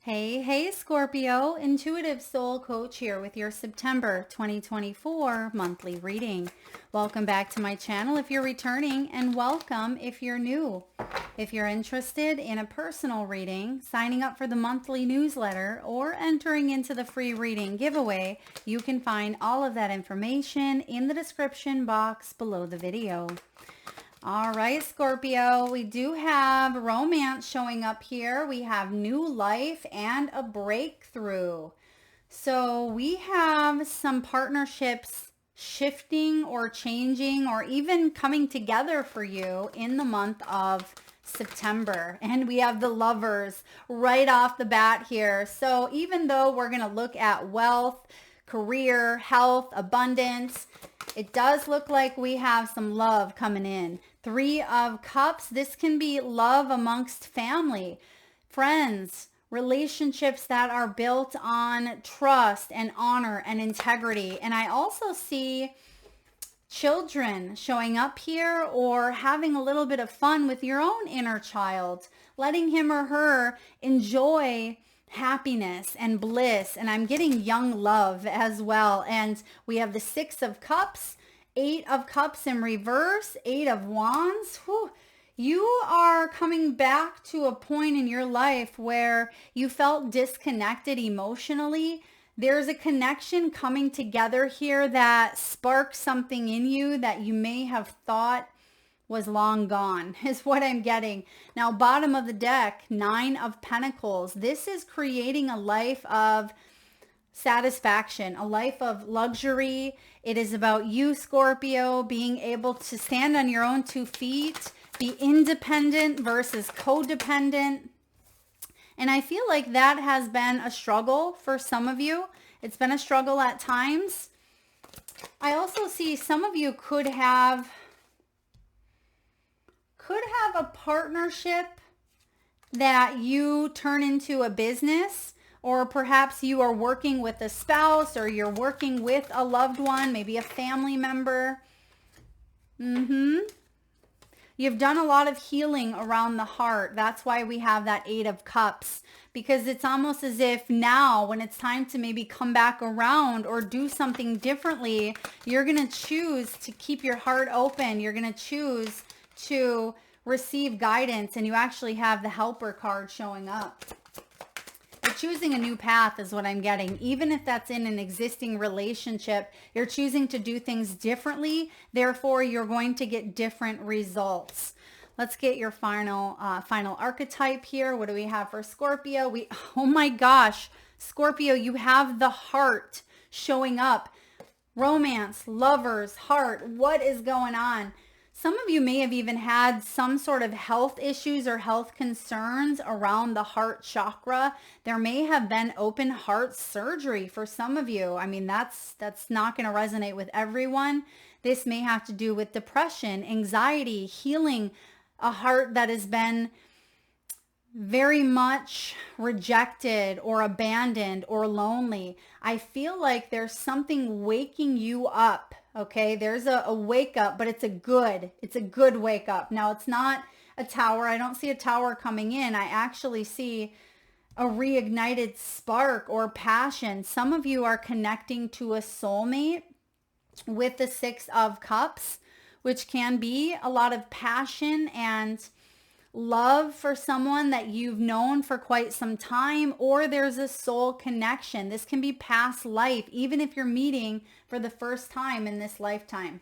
Hey, Scorpio, Intuitive Soul Coach here with your September 2024 monthly reading. Welcome back to my channel if you're returning, and welcome if you're new. If you're interested in a personal reading, signing up for the monthly newsletter, or entering into the free reading giveaway, you can find all of that information in the description box below the video. All right, Scorpio, we do have romance showing up here. We have new life and a breakthrough. So we have some partnerships shifting or changing or even coming together for you in the month of September. And we have the lovers right off the bat here. So even though we're going to look at wealth, career, health, abundance, it does look like we have some love coming in. 3 of Cups. This can be love amongst family, friends, relationships that are built on trust and honor and integrity. And I also see children showing up here, or having a little bit of fun with your own inner child, letting him or her enjoy happiness and bliss. And I'm getting young love as well. And we have the 6 of Cups, 8 of Cups in reverse, 8 of Wands. Whew. You are coming back to a point in your life where you felt disconnected emotionally. There's a connection coming together here that sparks something in you that you may have thought was long gone, is what I'm getting. Now, bottom of the deck, 9 of Pentacles. This is creating a life of satisfaction, a life of luxury. It is about you, Scorpio, being able to stand on your own 2 feet, be independent versus codependent. And I feel like that has been a struggle for some of you. It's been a struggle at times. I also see some of you could have a partnership that you turn into a business, or perhaps you are working with a spouse, or you're working with a loved one, maybe a family member. You've done a lot of healing around the heart. That's why we have that 8 of Cups, because it's almost as if now when it's time to maybe come back around or do something differently, you're going to choose to keep your heart open. You're going to choose to receive guidance, and you actually have the Helper card showing up. You're choosing a new path is what I'm getting. Even if that's in an existing relationship, you're choosing to do things differently. Therefore, you're going to get different results. Let's get your final archetype here. What do we have for Scorpio? Oh my gosh, Scorpio, you have the heart showing up. Romance, lovers, heart. What is going on? Some of you may have even had some sort of health issues or health concerns around the heart chakra. There may have been open heart surgery for some of you. I mean, that's not going to resonate with everyone. This may have to do with depression, anxiety, healing a heart that has been very much rejected or abandoned or lonely. I feel like there's something waking you up. Okay, there's a wake up, but it's a good wake up. Now, it's not a tower. I don't see a tower coming in. I actually see a reignited spark or passion. Some of you are connecting to a soulmate with the 6 of Cups, which can be a lot of passion and love for someone that you've known for quite some time, or there's a soul connection. This can be past life, even if you're meeting for the first time in this lifetime.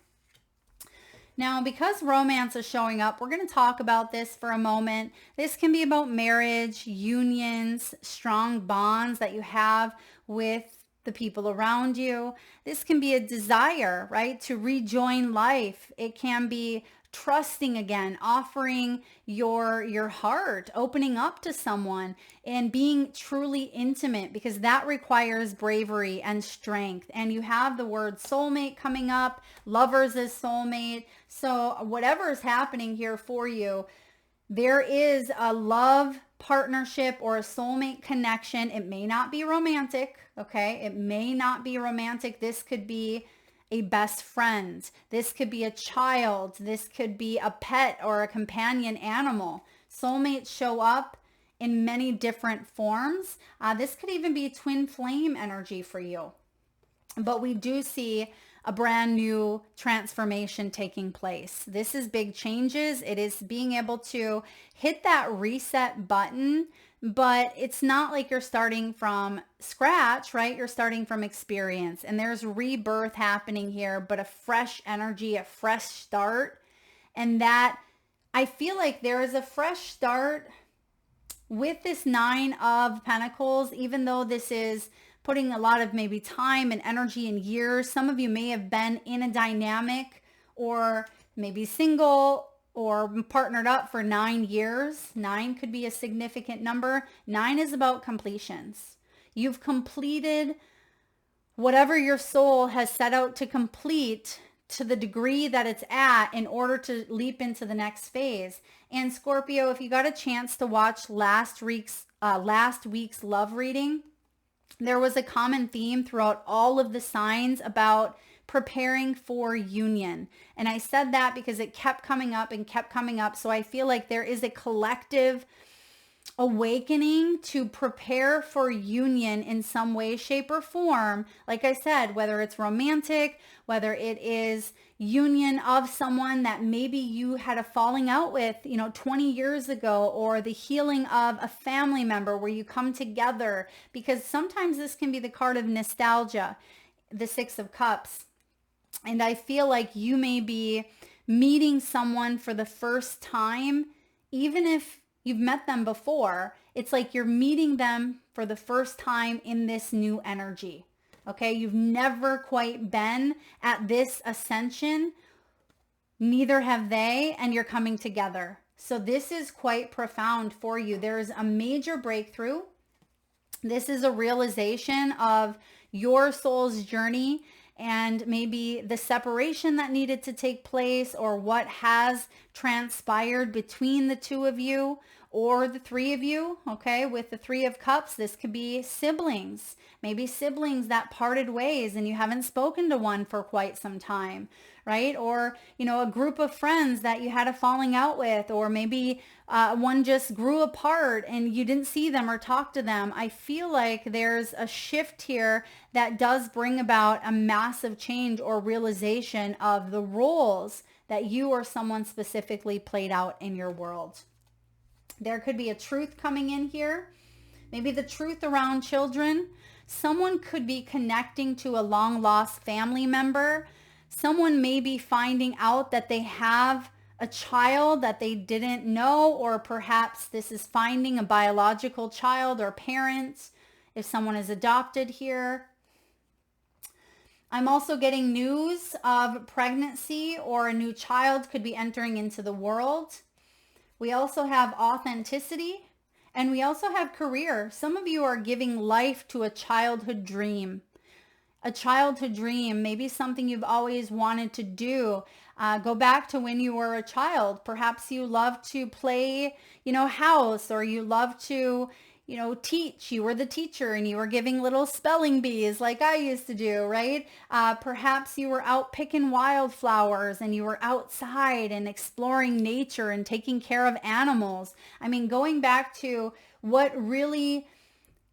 Now, because romance is showing up, we're going to talk about this for a moment. This can be about marriage, unions, strong bonds that you have with the people around you. This can be a desire, right, to rejoin life. It can be trusting again, offering your heart, opening up to someone, and being truly intimate, because that requires bravery and strength. And you have the word soulmate coming up, lovers is soulmate. So whatever is happening here for you, there is a love partnership or a soulmate connection. It may not be romantic, okay? It may not be romantic. This could be a best friend. This could be a child. This could be a pet or a companion animal. Soulmates show up in many different forms. This could even be twin flame energy for you. But we do see a brand new transformation taking place. This is big changes. It is being able to hit that reset button, but it's not like you're starting from scratch, right? You're starting from experience, and there's rebirth happening here, but a fresh energy, a fresh start. And that, I feel like there is a fresh start with this Nine of Pentacles, even though this is putting a lot of maybe time and energy and years. Some of you may have been in a dynamic or maybe single or partnered up for 9 years. 9 could be a significant number. 9 is about completions. You've completed whatever your soul has set out to complete to the degree that it's at in order to leap into the next phase. And Scorpio, if you got a chance to watch last week's love reading, there was a common theme throughout all of the signs about preparing for union. And I said that because it kept coming up and kept coming up. So I feel like there is a collective awakening to prepare for union in some way, shape, or form. Like I said, whether it's romantic, whether it is union of someone that maybe you had a falling out with, 20 years ago, or the healing of a family member where you come together, because sometimes this can be the card of nostalgia, the Six of Cups. And I feel like you may be meeting someone for the first time, even if you've met them before. It's like you're meeting them for the first time in this new energy. Okay, you've never quite been at this ascension. Neither have they, and you're coming together. So this is quite profound for you. There is a major breakthrough. This is a realization of your soul's journey and maybe the separation that needed to take place, or what has transpired between the two of you or the three of you. Okay, with the Three of Cups, this could be siblings, maybe siblings that parted ways and you haven't spoken to one for quite some time, right? Or, a group of friends that you had a falling out with, or maybe one just grew apart and you didn't see them or talk to them. I feel like there's a shift here that does bring about a massive change or realization of the roles that you or someone specifically played out in your world. There could be a truth coming in here, maybe the truth around children. Someone could be connecting to a long lost family member. Someone may be finding out that they have a child that they didn't know, or perhaps this is finding a biological child or parent if someone is adopted here. I'm also getting news of pregnancy, or a new child could be entering into the world. We also have authenticity, and we also have career. Some of you are giving life to a childhood dream. A childhood dream, maybe something you've always wanted to do. Go back to when you were a child. Perhaps you love to play, house, or you love to, teach. You were the teacher and you were giving little spelling bees like I used to do, right? Perhaps you were out picking wildflowers and you were outside and exploring nature and taking care of animals. I mean, going back to what really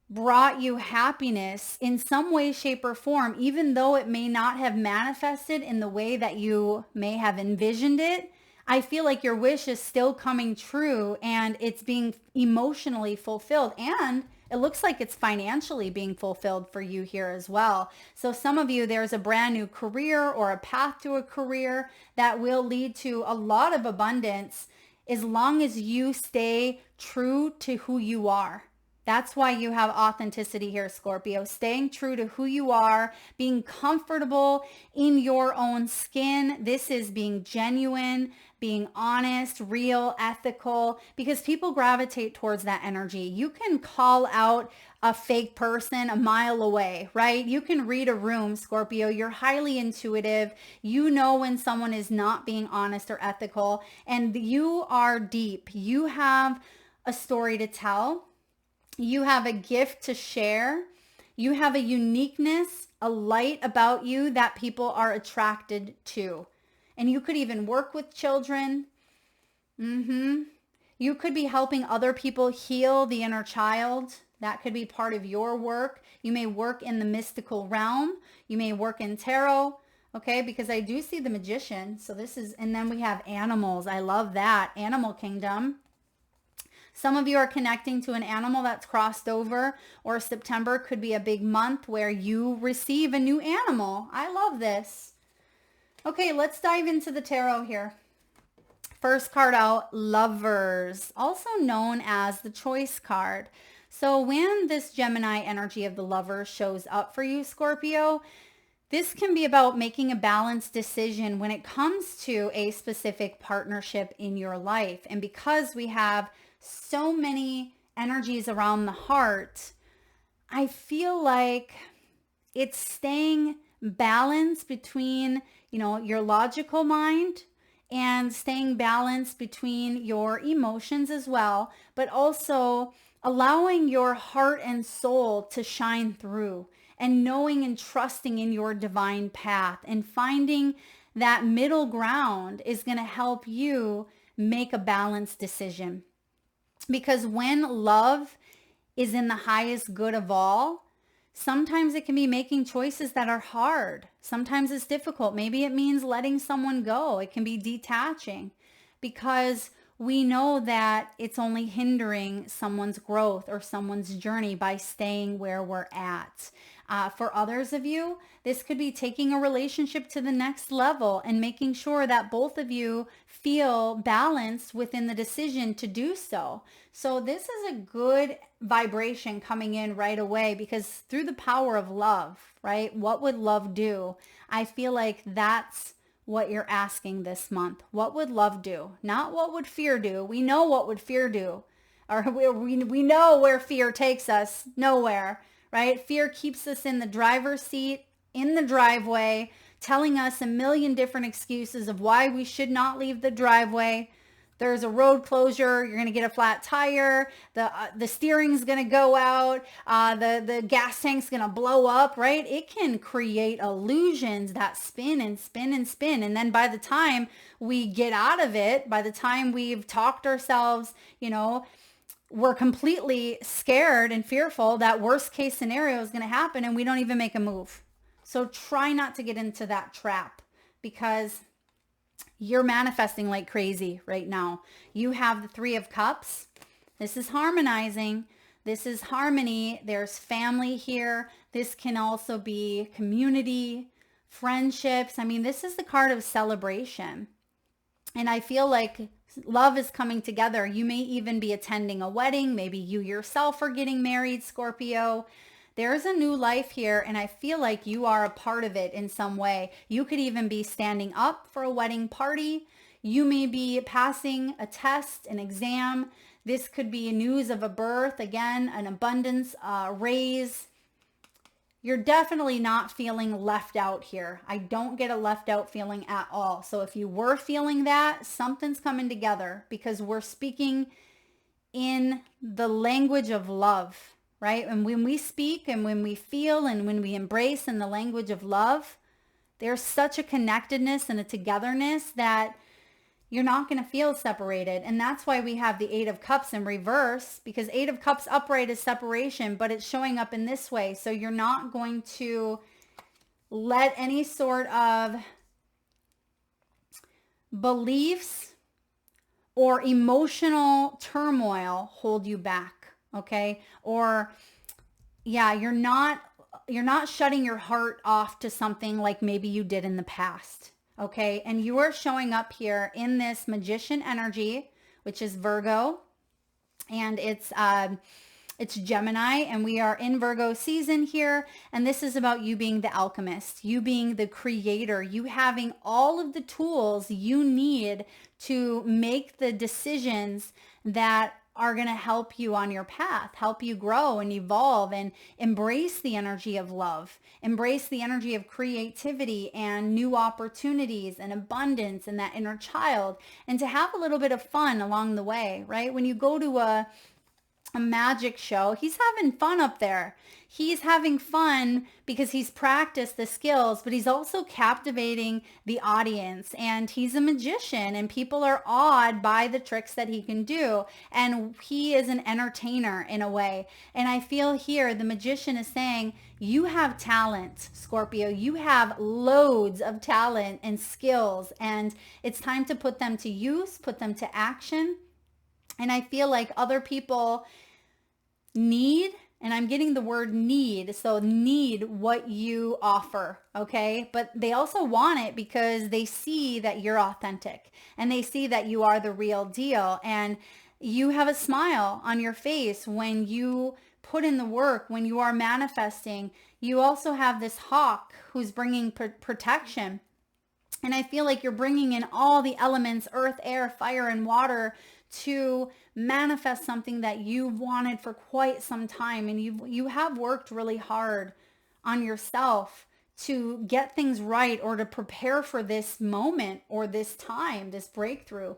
brought you happiness in some way, shape, or form, even though it may not have manifested in the way that you may have envisioned it. I feel like your wish is still coming true and it's being emotionally fulfilled, and it looks like it's financially being fulfilled for you here as well. So some of you, there's a brand new career or a path to a career that will lead to a lot of abundance as long as you stay true to who you are. That's why you have authenticity here, Scorpio. Staying true to who you are, being comfortable in your own skin. This is being genuine, being honest, real, ethical, because people gravitate towards that energy. You can call out a fake person a mile away, right? You can read a room, Scorpio. You're highly intuitive. You know when someone is not being honest or ethical, and you are deep. You have a story to tell. You have a gift to share. You have a uniqueness, a light about you that people are attracted to. And you could even work with children. You You could be helping other people heal the inner child. That could be part of your work. You may work in the mystical realm. You may work in tarot, okay? Because I do see the magician. So this is, and then we have animals. I love that. Animal kingdom. Some of you are connecting to an animal that's crossed over, or September could be a big month where you receive a new animal. I love this. Okay, let's dive into the tarot here. First card out, Lovers, also known as the choice card. So when this Gemini energy of the Lover shows up for you, Scorpio, this can be about making a balanced decision when it comes to a specific partnership in your life. And because we have so many energies around the heart, I feel like it's staying balanced between, your logical mind and staying balanced between your emotions as well, but also allowing your heart and soul to shine through and knowing and trusting in your divine path, and finding that middle ground is going to help you make a balanced decision. Because when love is in the highest good of all, sometimes it can be making choices that are hard. Sometimes it's difficult. Maybe it means letting someone go. It can be detaching, because we know that it's only hindering someone's growth or someone's journey by staying where we're at. For others of you, this could be taking a relationship to the next level and making sure that both of you feel balanced within the decision to do so. So this is a good vibration coming in right away, because through the power of love, right? What would love do? I feel like that's what you're asking this month. What would love do? Not what would fear do. We know what would fear do. Or we know where fear takes us. Nowhere, right? Fear keeps us in the driver's seat, in the driveway, telling us a million different excuses of why we should not leave the driveway. There's a road closure. You're going to get a flat tire. The steering's going to go out. The gas tank's going to blow up, right? It can create illusions that spin and spin and spin. And then by the time we get out of it, by the time we've talked ourselves, we're completely scared and fearful that worst case scenario is going to happen, and we don't even make a move. So try not to get into that trap, because you're manifesting like crazy right now. You have the Three of Cups. This is harmonizing. This is harmony. There's family here. This can also be community, friendships. I mean, this is the card of celebration. And I feel like love is coming together. You may even be attending a wedding. Maybe you yourself are getting married, Scorpio. There's a new life here, and I feel like you are a part of it in some way. You could even be standing up for a wedding party. You may be passing a test, an exam. This could be news of a birth, again, an abundance, raise. You're definitely not feeling left out here. I don't get a left out feeling at all. So if you were feeling that, something's coming together, because we're speaking in the language of love, right? And when we speak and when we feel and when we embrace in the language of love, there's such a connectedness and a togetherness that you're not going to feel separated. And that's why we have the Eight of Cups in reverse, because Eight of Cups upright is separation, but it's showing up in this way. So you're not going to let any sort of beliefs or emotional turmoil hold you back, okay? Or yeah, you're not shutting your heart off to something like maybe you did in the past. Okay, and you are showing up here in this magician energy, which is Virgo, and it's Gemini, and we are in Virgo season here, and this is about you being the alchemist, you being the creator, you having all of the tools you need to make the decisions that are going to help you on your path, help you grow and evolve and embrace the energy of love, embrace the energy of creativity and new opportunities and abundance and that inner child, and to have a little bit of fun along the way, right? When you go to a magic show. He's having fun up there. He's having fun because he's practiced the skills, but he's also captivating the audience. And he's a magician, and people are awed by the tricks that he can do. And he is an entertainer in a way. And I feel here the magician is saying, you have talent, Scorpio. You have loads of talent and skills, and it's time to put them to use, put them to action. And I feel like other people need, and I'm getting the word need, so need what you offer, okay? But they also want it because they see that you're authentic and they see that you are the real deal, and you have a smile on your face when you put in the work, when you are manifesting. You also have this hawk who's bringing protection. And I feel like you're bringing in all the elements, earth, air, fire, and water, to manifest something that you've wanted for quite some time. And you have worked really hard on yourself to get things right, or to prepare for this moment or this time, this breakthrough.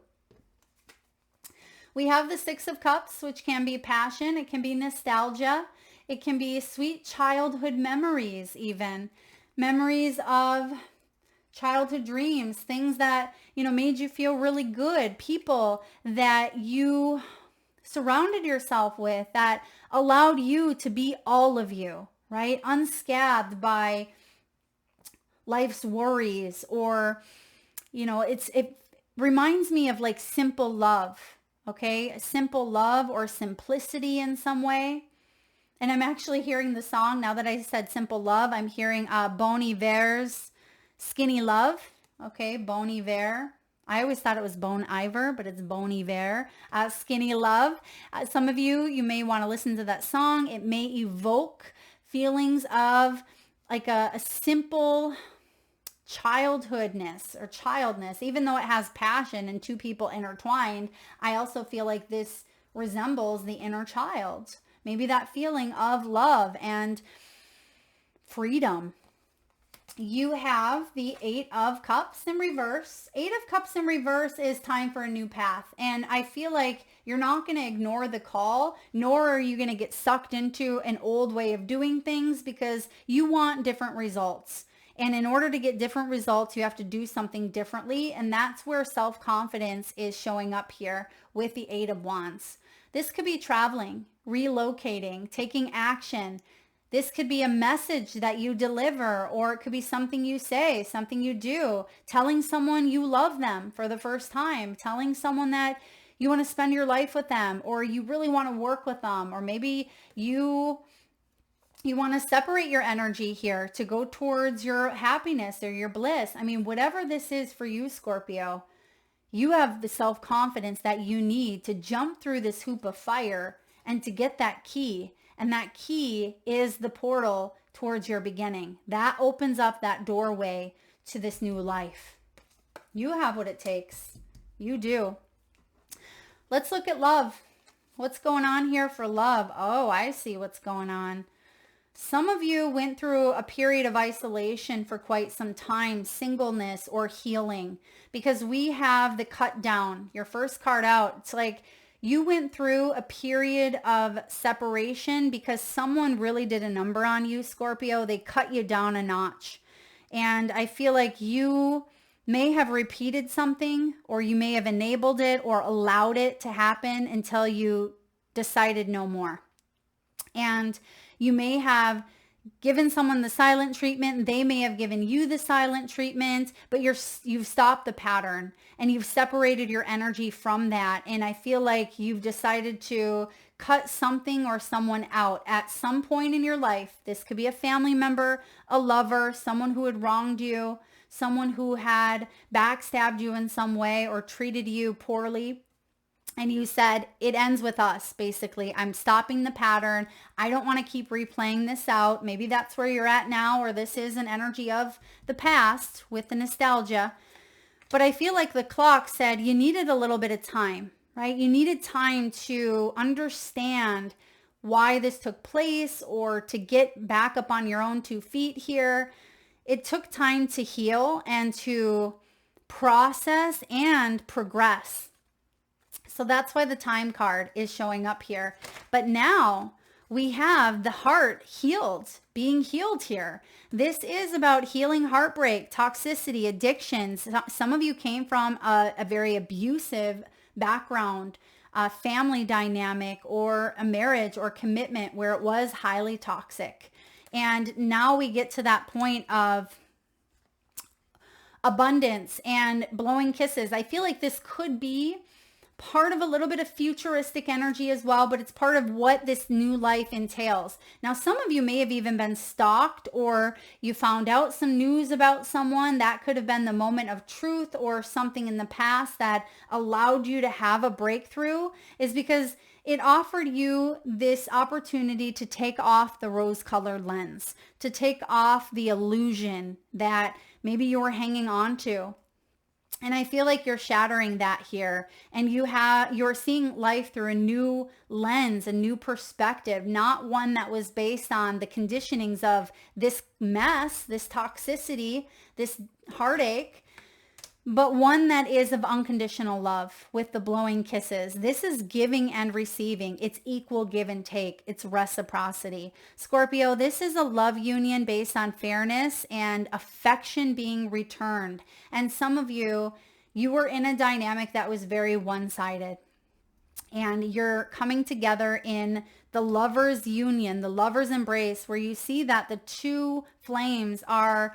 We have the Six of Cups, which can be passion. It can be nostalgia. It can be sweet childhood memories, even memories of childhood dreams, things that, made you feel really good, people that you surrounded yourself with that allowed you to be all of you, right? Unscathed by life's worries, or, it reminds me of like simple love, okay? Simple love or simplicity in some way. And I'm actually hearing the song, now that I said simple love, I'm hearing Bon Iver's Skinny Love, okay, Bon Iver. I always thought it was Bon Iver, but it's Bon Iver. Skinny Love. Some of you may want to listen to that song. It may evoke feelings of like a simple childhoodness or childness, even though it has passion and two people intertwined. I also feel like this resembles the inner child. Maybe that feeling of love and freedom. You have the Eight of Cups in reverse. Eight of Cups in reverse is time for a new path. And I feel like you're not going to ignore the call, nor are you going to get sucked into an old way of doing things, because you want different results. And in order to get different results, you have to do something differently. And that's where self-confidence is showing up here with the Eight of Wands. This could be traveling, relocating, taking action. This could be a message that you deliver, or it could be something you say, something you do, telling someone you love them for the first time, telling someone that you want to spend your life with them, or you really want to work with them, or maybe you want to separate your energy here to go towards your happiness or your bliss. I mean, whatever this is for you, Scorpio, you have the self-confidence that you need to jump through this hoop of fire and to get that key. And that key is the portal towards your beginning. That opens up that doorway to this new life. You have what it takes. You do. Let's look at love. What's going on here for love? Oh, I see what's going on. Some of you went through a period of isolation for quite some time, singleness or healing, because we have the cut down, your first card out. It's like you went through a period of separation because someone really did a number on you, Scorpio. They cut you down a notch. And I feel like you may have repeated something, or you may have enabled it or allowed it to happen until you decided no more. And you may have given someone the silent treatment. They may have given you the silent treatment, but you've stopped the pattern and you've separated your energy from that. And I feel like you've decided to cut something or someone out at some point in your life. This could be a family member, a lover, someone who had wronged you, someone who had backstabbed you in some way or treated you poorly. And you said, it ends with us, basically. I'm stopping the pattern. I don't want to keep replaying this out. Maybe that's where you're at now, or this is an energy of the past with the nostalgia. But I feel like the clock said you needed a little bit of time, right? You needed time to understand why this took place, or to get back up on your own 2 feet here. It took time to heal and to process and progress. So that's why the time card is showing up here. But now we have the heart healed, being healed here. This is about healing heartbreak, toxicity, addictions. Some of you came from a very abusive background, family dynamic, or a marriage or commitment where it was highly toxic. And now we get to that point of abundance and blowing kisses. I feel like this could be part of a little bit of futuristic energy as well, but it's part of what this new life entails. Now, some of you may have even been stalked, or you found out some news about someone. That could have been the moment of truth, or something in the past that allowed you to have a breakthrough, is because it offered you this opportunity to take off the rose-colored lens, to take off the illusion that maybe you were hanging on to. And I feel like you're shattering that here, and you're seeing life through a new lens, a new perspective, not one that was based on the conditionings of this mess, this toxicity, this heartache, but one that is of unconditional love with the blowing kisses. This is giving and receiving. It's equal give and take. It's reciprocity. Scorpio, this is a love union based on fairness and affection being returned. And some of you were in a dynamic that was very one-sided. And you're coming together in the lover's union, the lover's embrace, where you see that the two flames are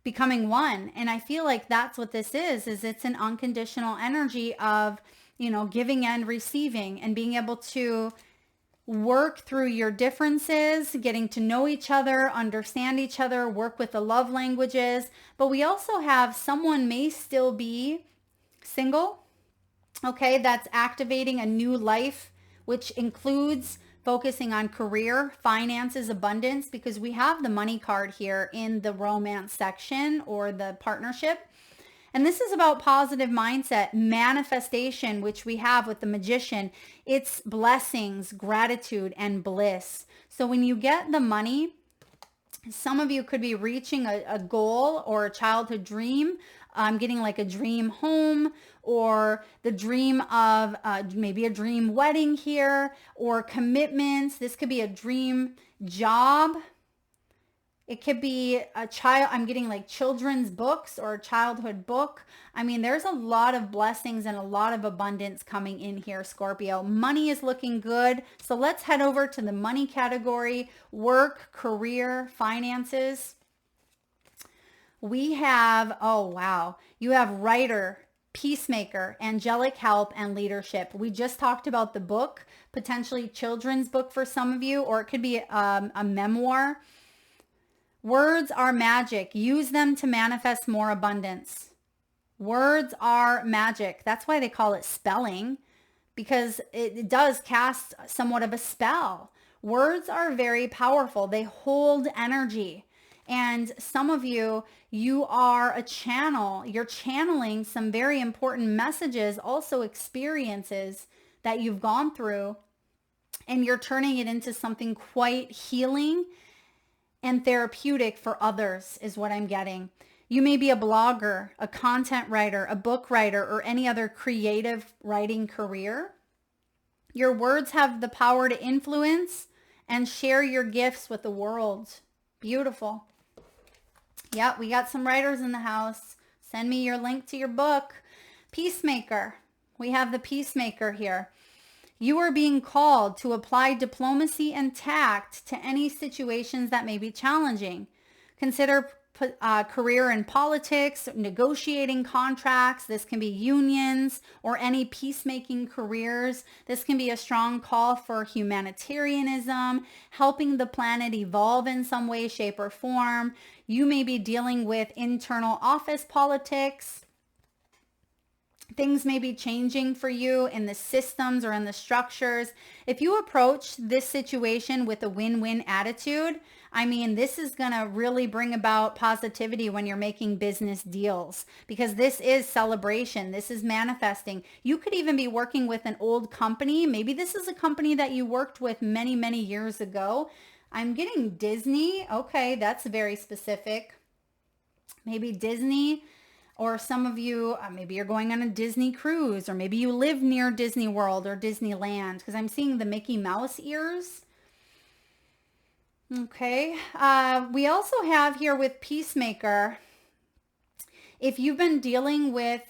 becoming one. And I feel like that's what this is it's an unconditional energy of, giving and receiving, and being able to work through your differences, getting to know each other, understand each other, work with the love languages. But we also have someone may still be single, okay, that's activating a new life, which includes focusing on career, finances, abundance, because we have the money card here in the romance section or the partnership. And this is about positive mindset, manifestation, which we have with the magician. It's blessings, gratitude, and bliss. So when you get the money, some of you could be reaching a goal or a childhood dream. I'm getting like a dream home, or the dream of maybe a dream wedding here, or commitments. This could be a dream job. It could be a child. I'm getting like children's books or a childhood book. I mean, there's a lot of blessings and a lot of abundance coming in here, Scorpio. Money is looking good. So let's head over to the money category: work, career, finances. We have, oh wow, you have writer, peacemaker, angelic help, and leadership. We just talked about the book, potentially children's book for some of you, or it could be a memoir. Words are magic. Use them to manifest more abundance. Words are magic. That's why they call it spelling, because it does cast somewhat of a spell. Words are very powerful. They hold energy. And some of you are a channel. You're channeling some very important messages, also experiences that you've gone through, and you're turning it into something quite healing and therapeutic for others, is what I'm getting. You may be a blogger, a content writer, a book writer, or any other creative writing career. Your words have the power to influence and share your gifts with the world. Beautiful. Yep, we got some writers in the house. Send me your link to your book. Peacemaker. We have the peacemaker here. You are being called to apply diplomacy and tact to any situations that may be challenging. Consider career in politics, negotiating contracts. This can be unions or any peacemaking careers. This can be a strong call for humanitarianism, helping the planet evolve in some way, shape, or form. You may be dealing with internal office politics. Things may be changing for you in the systems or in the structures. If you approach this situation with a win-win attitude, I mean, this is going to really bring about positivity when you're making business deals, because this is celebration. This is manifesting. You could even be working with an old company. Maybe this is a company that you worked with many, many years ago. I'm getting Disney. Okay, that's very specific. Maybe Disney or some of you, maybe you're going on a Disney cruise, or maybe you live near Disney World or Disneyland, because I'm seeing the Mickey Mouse ears. Okay. We also have here with Peacemaker, if you've been dealing with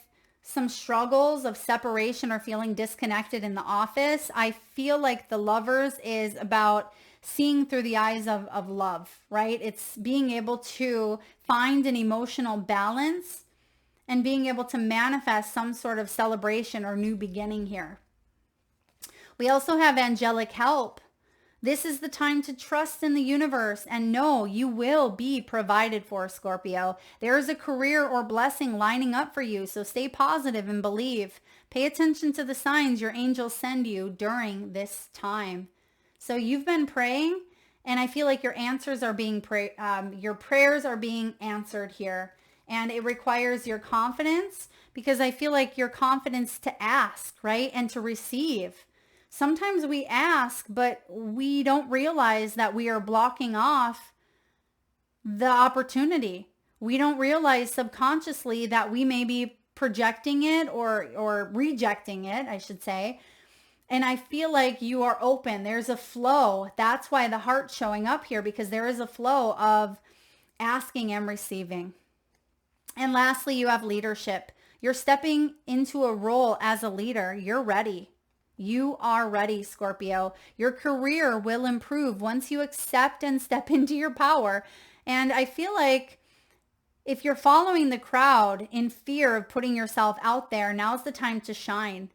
some struggles of separation or feeling disconnected in the office, I feel like the Lovers is about seeing through the eyes of love, right? It's being able to find an emotional balance and being able to manifest some sort of celebration or new beginning here. We also have angelic help. This is the time to trust in the universe and know you will be provided for, Scorpio. There is a career or blessing lining up for you, so stay positive and believe. Pay attention to the signs your angels send you during this time. So you've been praying, and I feel like your answers are being your prayers are being answered here, and it requires your confidence, because I feel like your confidence to ask, right, and to receive. Sometimes we ask, but we don't realize that we are blocking off the opportunity. We don't realize subconsciously that we may be projecting it or rejecting it, I should say. And I feel like you are open. There's a flow. That's why the heart's showing up here, because there is a flow of asking and receiving. And lastly, you have leadership. You're stepping into a role as a leader. You're ready. You are ready, Scorpio. Your career will improve once you accept and step into your power. And I feel like if you're following the crowd in fear of putting yourself out there, now's the time to shine.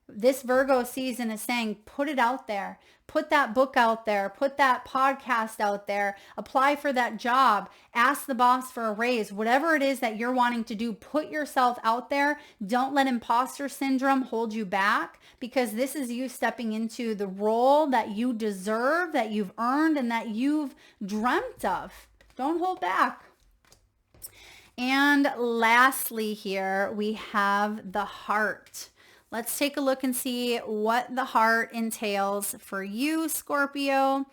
This Virgo season is saying, put it out there. Put that book out there. Put that podcast out there. Apply for that job. Ask the boss for a raise. Whatever it is that you're wanting to do, put yourself out there. Don't let imposter syndrome hold you back, because this is you stepping into the role that you deserve, that you've earned, and that you've dreamt of. Don't hold back. And lastly here, we have the heart. Let's take a look and see what the heart entails for you, Scorpio.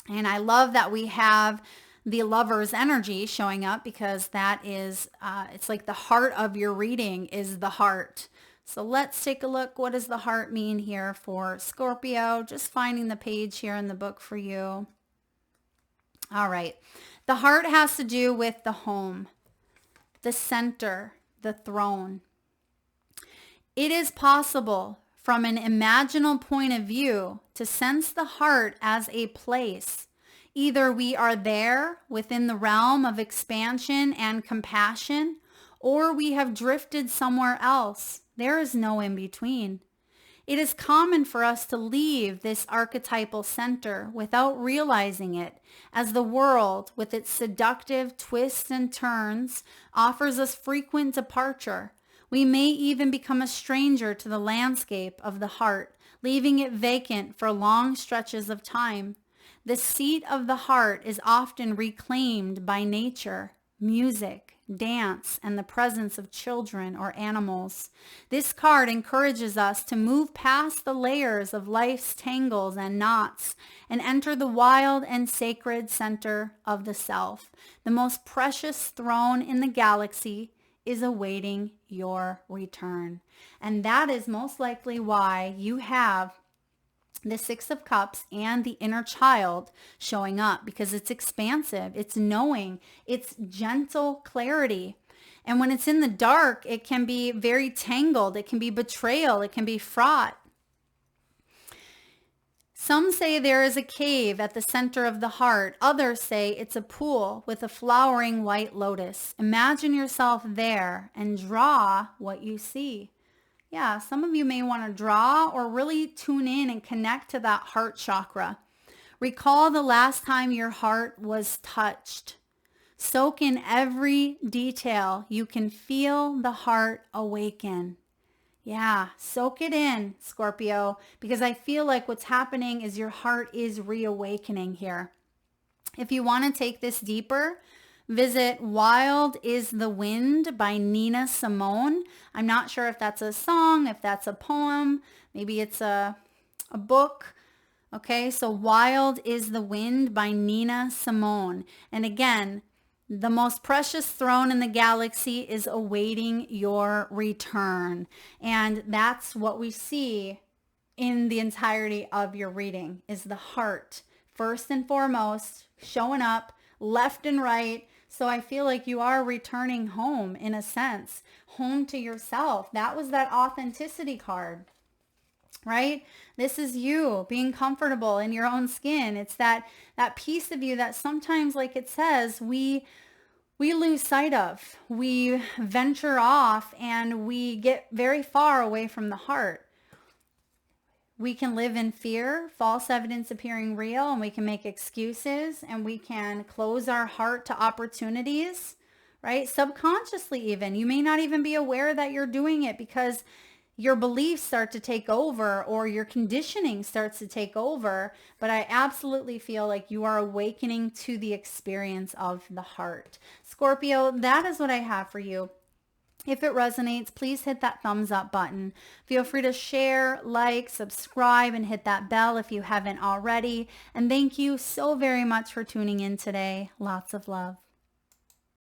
And I love that we have the Lover's energy showing up, because that is, it's like the heart of your reading is the heart. So let's take a look. What does the heart mean here for Scorpio? Just finding the page here in the book for you. All right. The heart has to do with the home, the center, the throne. It is possible from an imaginal point of view to sense the heart as a place. Either we are there within the realm of expansion and compassion, or we have drifted somewhere else. There is no in between. It is common for us to leave this archetypal center without realizing it, as the world, with its seductive twists and turns, offers us frequent departure. We may even become a stranger to the landscape of the heart, leaving it vacant for long stretches of time. The seat of the heart is often reclaimed by nature, music, dance, and the presence of children or animals. This card encourages us to move past the layers of life's tangles and knots and enter the wild and sacred center of the self. The most precious throne in the galaxy is awaiting your return. And that is most likely why you have the Six of Cups and the inner child showing up, because it's expansive, it's knowing, it's gentle clarity. And when it's in the dark, it can be very tangled, it can be betrayal, it can be fraught. Some say there is a cave at the center of the heart. Others say it's a pool with a flowering white lotus. Imagine yourself there and draw what you see. Yeah, some of you may want to draw or really tune in and connect to that heart chakra. Recall the last time your heart was touched. Soak in every detail. You can feel the heart awaken. Yeah, soak it in, Scorpio, because I feel like what's happening is your heart is reawakening here. If you want to take this deeper, visit Wild is the Wind by Nina Simone. I'm not sure if that's a song, if that's a poem, maybe it's a book. Okay, so Wild is the Wind by Nina Simone. And again, The most precious throne in the galaxy is awaiting your return. And that's what we see in the entirety of your reading, is the heart. First and foremost, showing up left and right. So I feel like you are returning home in a sense, home to yourself. That was that authenticity card, right? This is you being comfortable in your own skin. It's that piece of you that sometimes, like it says, we lose sight of. We venture off and we get very far away from the heart. We can live in fear, false evidence appearing real, and we can make excuses, and we can close our heart to opportunities, right? Subconsciously even. You may not even be aware that you're doing it because your beliefs start to take over or your conditioning starts to take over. But I absolutely feel like you are awakening to the experience of the heart. Scorpio, that is what I have for you. If it resonates, please hit that thumbs up button. Feel free to share, like, subscribe, and hit that bell if you haven't already. And thank you so very much for tuning in today. Lots of love.